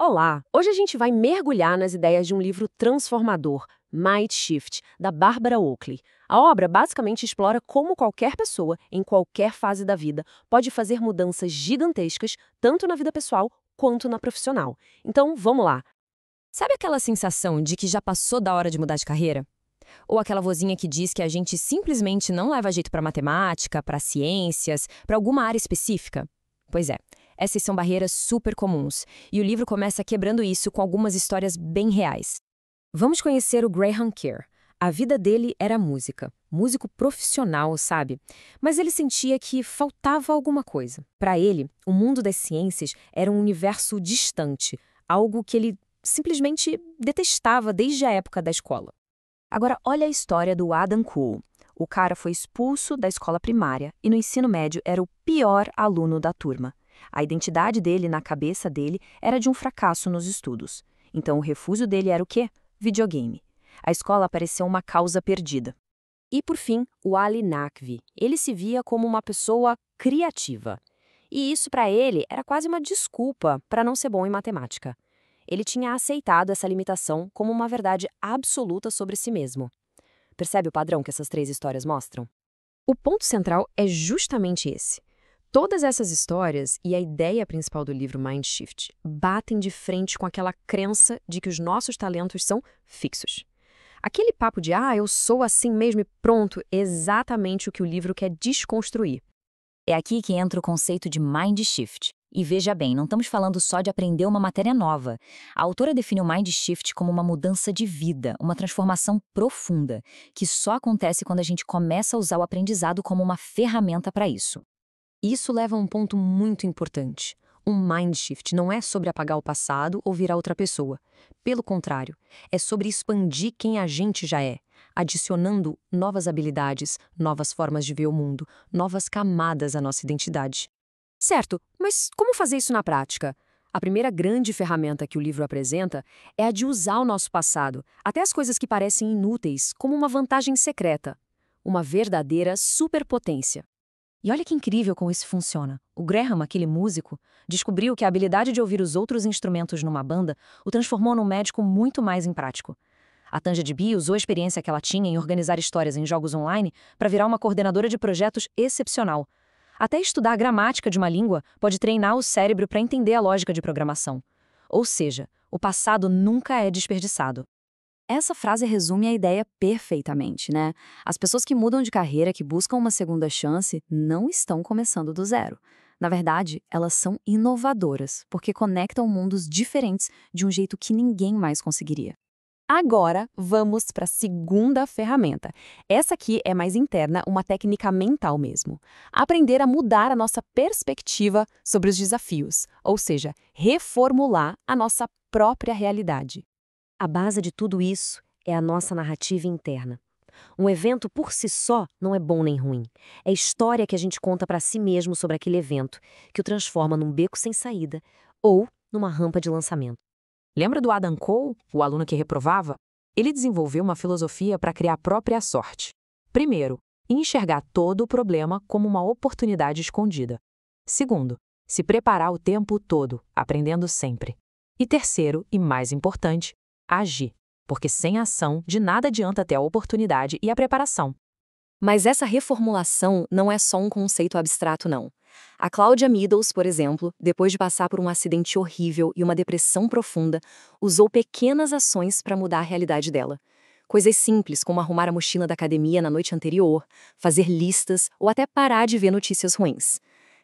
Olá! Hoje a gente vai mergulhar nas ideias de um livro transformador, Mind Shift, da Barbara Oakley. A obra basicamente explora como qualquer pessoa, em qualquer fase da vida, pode fazer mudanças gigantescas, tanto na vida pessoal quanto na profissional. Então, vamos lá! Sabe aquela sensação de que já passou da hora de mudar de carreira? Ou aquela vozinha que diz que a gente simplesmente não leva jeito para matemática, para ciências, para alguma área específica? Pois é, essas são barreiras super comuns, e o livro começa quebrando isso com algumas histórias bem reais. Vamos conhecer o Graham Kerr. A vida dele era música, músico profissional, sabe? Mas ele sentia que faltava alguma coisa. Para ele, o mundo das ciências era um universo distante, algo que ele simplesmente detestava desde a época da escola. Agora, olha a história do Adam Cole. O cara foi expulso da escola primária e no ensino médio era o pior aluno da turma. A identidade dele na cabeça dele era de um fracasso nos estudos. Então o refúgio dele era o quê? Videogame. A escola pareceu uma causa perdida. E, por fim, o Ali Naqvi. Ele se via como uma pessoa criativa. E isso, para ele, era quase uma desculpa para não ser bom em matemática. Ele tinha aceitado essa limitação como uma verdade absoluta sobre si mesmo. Percebe o padrão que essas três histórias mostram? O ponto central é justamente esse. Todas essas histórias e a ideia principal do livro Mind Shift batem de frente com aquela crença de que os nossos talentos são fixos. Aquele papo de eu sou assim mesmo e pronto, é exatamente o que o livro quer desconstruir. É aqui que entra o conceito de Mind Shift. E veja bem, não estamos falando só de aprender uma matéria nova. A autora define o Mind Shift como uma mudança de vida, uma transformação profunda, que só acontece quando a gente começa a usar o aprendizado como uma ferramenta para isso. Isso leva a um ponto muito importante. Um mind shift não é sobre apagar o passado ou virar outra pessoa. Pelo contrário, é sobre expandir quem a gente já é, adicionando novas habilidades, novas formas de ver o mundo, novas camadas à nossa identidade. Certo, mas como fazer isso na prática? A primeira grande ferramenta que o livro apresenta é a de usar o nosso passado, até as coisas que parecem inúteis, como uma vantagem secreta, uma verdadeira superpotência. E olha que incrível como isso funciona. O Graham, aquele músico, descobriu que a habilidade de ouvir os outros instrumentos numa banda o transformou num médico muito mais empático. A Tanja Dbi usou a experiência que ela tinha em organizar histórias em jogos online para virar uma coordenadora de projetos excepcional. Até estudar a gramática de uma língua pode treinar o cérebro para entender a lógica de programação. Ou seja, o passado nunca é desperdiçado. Essa frase resume a ideia perfeitamente, né? As pessoas que mudam de carreira, que buscam uma segunda chance, não estão começando do zero. Na verdade, elas são inovadoras, porque conectam mundos diferentes de um jeito que ninguém mais conseguiria. Agora, vamos para a segunda ferramenta. Essa aqui é mais interna, uma técnica mental mesmo. Aprender a mudar a nossa perspectiva sobre os desafios, ou seja, reformular a nossa própria realidade. A base de tudo isso é a nossa narrativa interna. Um evento por si só não é bom nem ruim. É a história que a gente conta para si mesmo sobre aquele evento, que o transforma num beco sem saída ou numa rampa de lançamento. Lembra do Adam Cole, o aluno que reprovava? Ele desenvolveu uma filosofia para criar a própria sorte. Primeiro, enxergar todo o problema como uma oportunidade escondida. Segundo, se preparar o tempo todo, aprendendo sempre. E terceiro, e mais importante, agir, porque sem ação de nada adianta ter a oportunidade e a preparação. Mas essa reformulação não é só um conceito abstrato, não. A Claudia Meadows, por exemplo, depois de passar por um acidente horrível e uma depressão profunda, usou pequenas ações para mudar a realidade dela. Coisas simples, como arrumar a mochila da academia na noite anterior, fazer listas ou até parar de ver notícias ruins.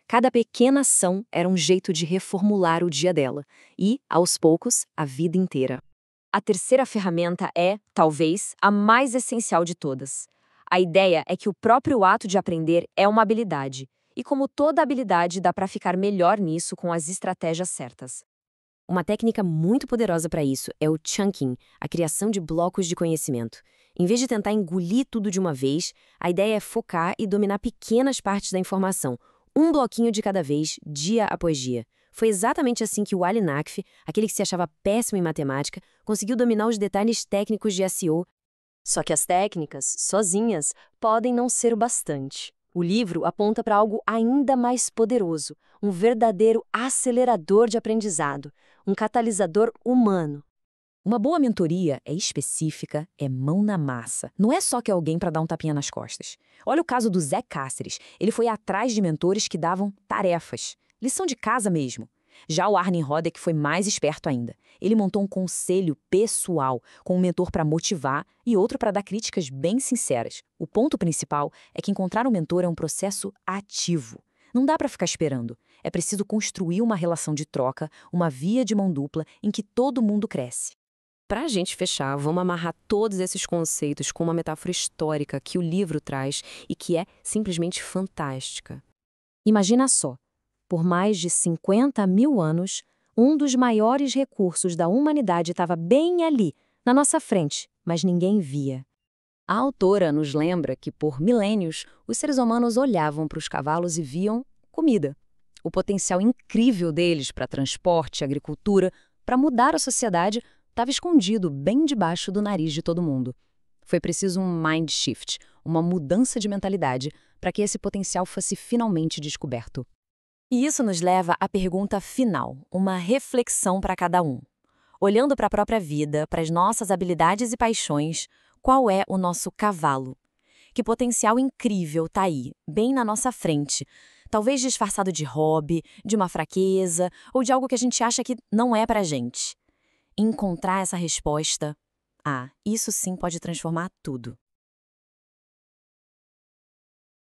Cada pequena ação era um jeito de reformular o dia dela e, aos poucos, a vida inteira. A terceira ferramenta é, talvez, a mais essencial de todas. A ideia é que o próprio ato de aprender é uma habilidade, e como toda habilidade, dá para ficar melhor nisso com as estratégias certas. Uma técnica muito poderosa para isso é o chunking, a criação de blocos de conhecimento. Em vez de tentar engolir tudo de uma vez, a ideia é focar e dominar pequenas partes da informação, um bloquinho de cada vez, dia após dia. Foi exatamente assim que o Ali Naqvi, aquele que se achava péssimo em matemática, conseguiu dominar os detalhes técnicos de SEO. Só que as técnicas, sozinhas, podem não ser o bastante. O livro aponta para algo ainda mais poderoso, um verdadeiro acelerador de aprendizado, um catalisador humano. Uma boa mentoria é específica, é mão na massa. Não é só que é alguém para dar um tapinha nas costas. Olha o caso do Zé Cáceres. Ele foi atrás de mentores que davam tarefas. Lição de casa mesmo. Já o Arne Rodek foi mais esperto ainda. Ele montou um conselho pessoal, com um mentor para motivar e outro para dar críticas bem sinceras. O ponto principal é que encontrar um mentor é um processo ativo. Não dá para ficar esperando. É preciso construir uma relação de troca, uma via de mão dupla em que todo mundo cresce. Para a gente fechar, vamos amarrar todos esses conceitos com uma metáfora histórica que o livro traz e que é simplesmente fantástica. Imagina só, por mais de 50 mil anos, um dos maiores recursos da humanidade estava bem ali, na nossa frente, mas ninguém via. A autora nos lembra que, por milênios, os seres humanos olhavam para os cavalos e viam comida. O potencial incrível deles para transporte, agricultura, para mudar a sociedade, estava escondido bem debaixo do nariz de todo mundo. Foi preciso um mind shift, uma mudança de mentalidade, para que esse potencial fosse finalmente descoberto. E isso nos leva à pergunta final, uma reflexão para cada um. Olhando para a própria vida, para as nossas habilidades e paixões, qual é o nosso cavalo? Que potencial incrível está aí, bem na nossa frente, talvez disfarçado de hobby, de uma fraqueza ou de algo que a gente acha que não é para a gente. Encontrar essa resposta, isso sim pode transformar tudo.